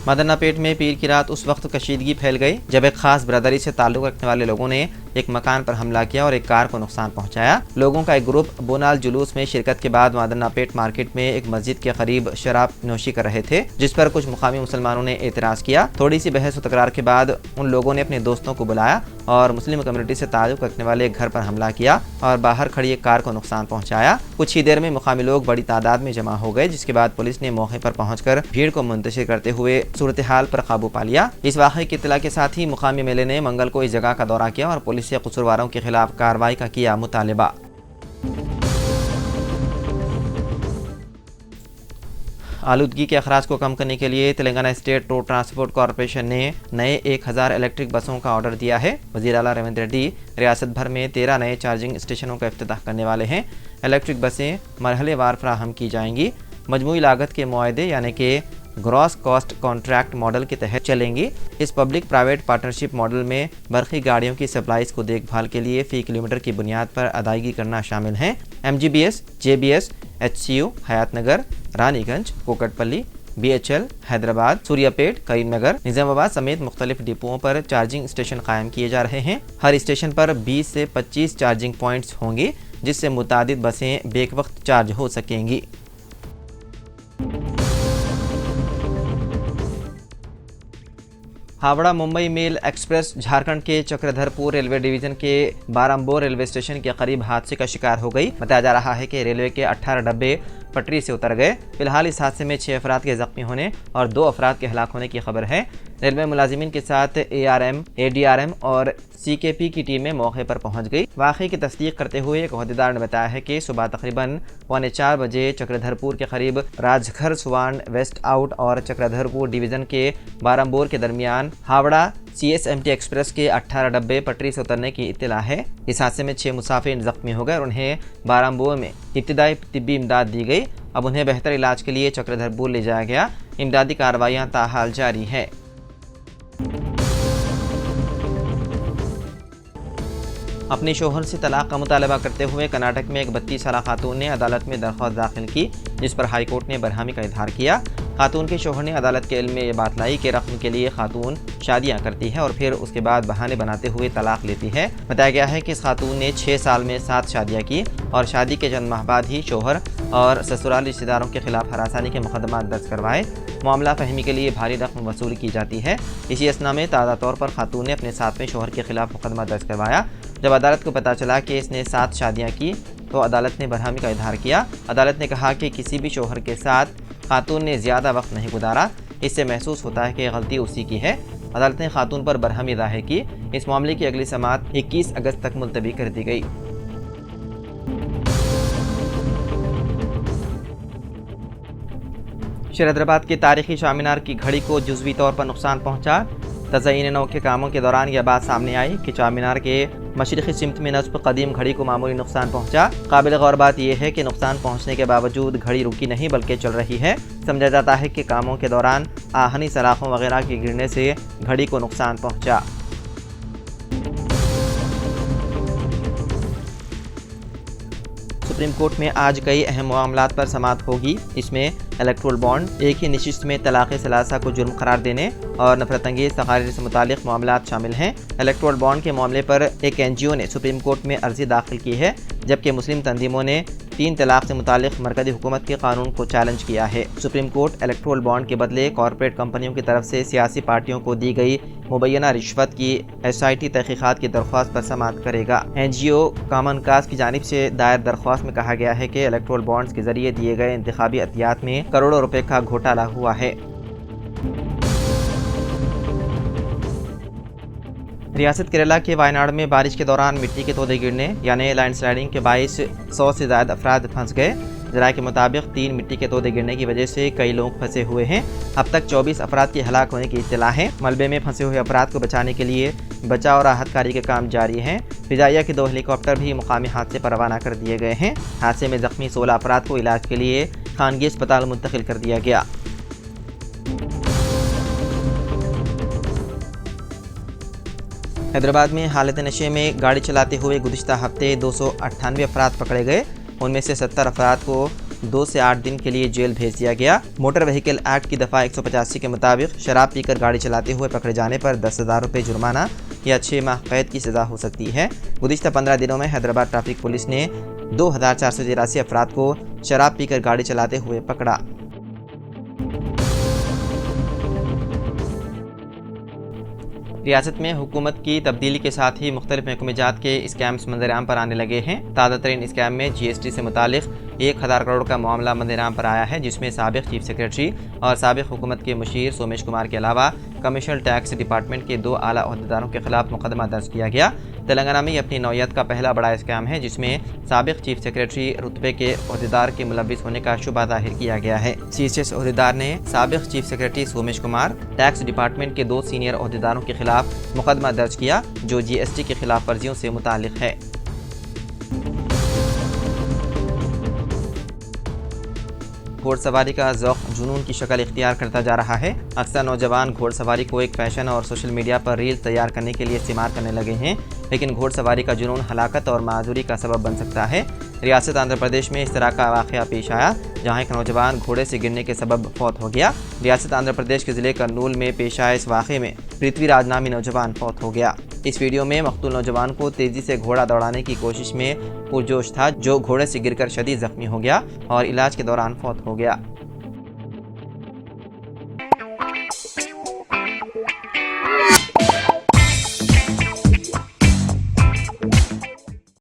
मदनापेट में पीर की रात उस वक्त कशीदगी फैल गई जब एक खास बरदरी से ताल्लुक रखने वाले लोगों ने एक मकान पर हमला किया और एक कार को नुकसान पहुंचाया। लोगों का एक ग्रुप बोनाल जुलूस में शिरकत के बाद मदनापेट मार्केट में एक मस्जिद के करीब शराब नोशी कर रहे थे, जिस पर कुछ मुकामी मुसलमानों ने एतराज़ किया। थोड़ी सी बहस व तकरार के बाद उन लोगों ने अपने दोस्तों को बुलाया और मुस्लिम कम्युनिटी से ताल्लुक रखने वाले एक घर पर हमला किया और बाहर खड़ी एक कार को नुकसान पहुँचाया। कुछ ही देर में मुकामी लोग बड़ी तादाद में जमा हो गए, जिसके बाद पुलिस ने मौके पर पहुंचकर भीड़ को मुंतशिर करते हुए सूरत हाल पर काबू पा लिया। इस वाक़े की इत्तला के साथ ही मुकामी मेले ने मंगल को इस जगह का दौरा किया और पुलिस से कसूरवारों के खिलाफ कार्रवाई का किया मुतालबा। आलूदगी के अखराज को कम करने के लिए Telangana state road transport corporation ने नए 1000 इलेक्ट्रिक बसों का ऑर्डर दिया है। वज़ीर आला रेवंत रेड्डी रियासत भर में 13 नए चार्जिंग स्टेशनों का इफ्तिताह करने वाले हैं। इलेक्ट्रिक बसें मरहलेवार फराहम की जाएंगी। मजमूई लागत के मुआहदे यानी कि ग्रॉस कॉस्ट कॉन्ट्रैक्ट मॉडल के तहत चलेंगी। इस पब्लिक प्राइवेट पार्टनरशिप मॉडल में बरकी गाड़ियों की सप्लाईज को देखभाल के लिए फ़ी किलोमीटर की बुनियाद पर अदायगी करना शामिल है। MGBS, JBS, HCU, Hayatnagar, Raniganj, Kukatpally, BHL, Hyderabad, Suryapet, Karimnagar, Nizamabad समेत मुख्तलिफ डिपोओं पर चार्जिंग स्टेशन कायम किए जा रहे हैं। हर स्टेशन पर 20 से 25 चार्जिंग पॉइंट्स होंगे, जिससे मुतादिद बसें बेक वक्त चार्ज हो सकेंगी। हावड़ा मुंबई मेल एक्सप्रेस झारखंड के चक्रधरपुर रेलवे डिवीजन के बारम्बोर रेलवे स्टेशन के करीब हादसे का शिकार हो गई। बताया जा रहा है कि रेलवे के 18 डब्बे पटरी से उतर गए। फिलहाल इस हादसे में 6 अफराद के जख्मी होने और 2 अफराद के हलाक होने की खबर है। रेलवे मुलाजिमीन के साथ ARM, ADRM और CKP की टीमें मौके पर पहुंच गई। वाक़े की तस्दीक करते हुए एक अहदेदार ने बताया है कि सुबह तकरीबन 3:45 बजे चक्रधरपुर के करीब राजघर सुवान वेस्ट आउट और चक्रधरपुर डिवीज़न के बारम्बोर के दरमियान हावड़ा CSMT एक्सप्रेस के 18 डब्बे पटरी से उतरने की इत्तला है। इस हादसे में 6 मुसाफिर जख्मी हो गए और उन्हें बारम्बोर में इब्तिदाई तिब्बी इमदाद दी गई। अब उन्हें बेहतर इलाज के लिए चक्रधरपुर ले जाया गया। इमदादी कार्रवाइयाँ ताहाल जारी है। अपने शोहर से तलाक का मुतालबा करते हुए कर्नाटक में एक 32 साला खातून ने अदालत में दरख्वास्त दाखिल की, जिस पर हाई कोर्ट ने बरहमी का इजहार किया। खातून के शोहर ने अदालत के इल्म में ये बात लाई कि रक़्म के लिए खातून शादियां करती है और फिर उसके बाद बहाने बनाते हुए तलाक लेती है। बताया गया है कि इस खातून ने 6 साल में 7 शादियां की और शादी के चंद माह बाद ही शोहर और ससुराल रिश्तेदारों के खिलाफ हरासानी के मुकदमा दर्ज करवाए। मामला फहमी के लिए भारी रकम वसूल की जाती है। इसी असना में ताज़ा तौर पर खातून ने अपने 7वें शोहर के खिलाफ मुकदमा दर्ज करवाया। जब अदालत को पता चला कि इसने 7 शादियां की तो अदालत ने बरहमी का इजहार किया। अदालत ने कहा कि किसी भी शोहर के साथ खातून ने ज़्यादा वक्त नहीं गुजारा, इससे महसूस होता है कि गलती उसी की है। अदालत ने खातून पर बरहमी ज़ाहिर की। इस मामले की अगली समाअत 21 अगस्त तक मुलतवी कर दी गई। हैदराबाद के तारीखी चामीनार की घड़ी को जुज़वी तौर पर नुकसान पहुंचा। तज़यीन नौ के कामों के दौरान यह बात सामने आई कि चामीनार के मशरिक़ी सिमत में नस्ब कदीम घड़ी को मामूली नुकसान पहुंचा। काबिल गौर बात यह है कि नुकसान पहुंचने के बावजूद घड़ी रुकी नहीं बल्कि चल रही है। समझा जाता है कि कामों के दौरान आहनी सलाखों वगैरह के गिरने से घड़ी को नुकसान पहुंचा। सुप्रीम कोर्ट में आज कई अहम मामलात पर समाअत होगी। इसमें इलेक्टोरल बॉन्ड, एक ही नशिस्त में तलाक़ सलासा को जुर्म करार देने और नफरत अंगेज़ तकारीर से मुतालिक मामलात शामिल हैं। इलेक्टोरल बॉन्ड के मामले पर एक NGO ने सुप्रीम कोर्ट में अर्जी दाखिल की है, जबकि मुस्लिम तंजीमों ने 3 तलाक़ से मुतालिक मरकज़ी हुकूमत के कानून को चैलेंज किया है। सुप्रीम कोर्ट इलेक्टोरल बॉन्ड के बदले कॉरपोरेट कंपनियों की तरफ से सियासी पार्टियों को दी गई मुबैना रिश्वत की SIT तहक़ीक़ात की दरख्वास्त पर समाअत करेगा। NGO कॉमन काज की जानिब से दायर दरख्वास्त में कहा गया है कि इलेक्टोरल बॉन्ड्स के जरिए दिए गए इंतखाबी अतियात में करोड़ों रुपए का घोटाला हुआ है। रियासत केरला के वायनाड में बारिश के दौरान मिट्टी के तोदे गिरने यानी लैंडस्लाइडिंग के बायस 100 से ज़्यादा अफराद फंस गए। जराये के मुताबिक 3 मिट्टी के तोदे गिरने की वजह से कई लोग फंसे हुए हैं। अब तक 24 अफराद के हलाक होने की इत्तला है। मलबे में फंसे हुए अफराद को बचाने के लिए बचाव और राहत कार्य के काम जारी हैं। फिजाइया के 2 हेलीकॉप्टर भी मुकामी हादसे पर रवाना कर दिए गए हैं। हादसे में जख्मी 16 अफराद को इलाज के लिए खानगी अस्पताल मुंतकिल कर दिया गया। हैदराबाद में हालत नशे में गाड़ी चलाते हुए गुज़िश्ता हफ्ते 298 अफराद पकड़े गए। उनमें से 70 अफराद को 2 से 8 दिन के लिए जेल भेज दिया गया। मोटर व्हीकल एक्ट की दफ़ा 185 के मुताबिक शराब पीकर गाड़ी चलाते हुए पकड़े जाने पर 10,000 रुपये जुर्माना या 6 माह कैद की सज़ा हो सकती है। गुज़िश्ता 15 दिनों में हैदराबाद ट्रैफिक पुलिस ने 2,483 अफराद को शराब पीकर गाड़ी चलाते हुए पकड़ा। रियासत में हुकूमत की तब्दीली के साथ ही मुख्तलिफ महकमेजात के स्कैम्स मंजराम पर आने लगे हैं। ताज़ा तरीन स्कैम में GST से मुतालिक 1,000 करोड़ का मामला मंजराम पर आया है, जिसमें साबिक चीफ सेक्रेटरी और साबिक हुकूमत के मुशीर सोमेश कुमार के अलावा कमर्शियल टैक्स डिपार्टमेंट के 2 आला ओहदेदारों के खिलाफ मुकदमा दर्ज किया गया। तेलंगाना में ये अपनी नौयत का पहला बड़ा स्कैम है, जिसमें साबिक चीफ सेक्रेटरी रुतबे के ओहदेदार के मुलविस होने का शुबा जाहिर किया गया है। CSS ओहदेदार ने साबिक chief secretary Somesh Kumar, tax department के 2 सीनियर ओहदेदारों के खिलाफ मुकदमा दर्ज किया, जो GST की खिलाफ वर्जियों से मुतालिक है। घोड़सवारी का ज़ौक़ जुनून की शक्ल इख्तियार करता जा रहा है। अक्सर नौजवान घोड़सवारी को एक फ़ैशन और सोशल मीडिया पर रील्स तैयार करने के लिए इस्तेमाल करने लगे हैं, लेकिन घोड़सवारी का जुनून हलाकत और माजूरी का सबब बन सकता है। रियासत आंध्र प्रदेश में इस तरह का वाक़या पेश आया, जहां एक नौजवान घोड़े से गिरने के सबब फौत हो गया। रियासत आंध्र प्रदेश के ज़िले कर्नूल में पेश आए इस वाक़े में पृथ्वीराज नामी नौजवान फौत हो गया। इस वीडियो में मक़तूल नौजवान को तेज़ी से घोड़ा दौड़ाने की कोशिश में पुरजोश था, जो घोड़े से गिरकर शदीद ज़ख्मी हो गया और इलाज के दौरान फौत हो गया।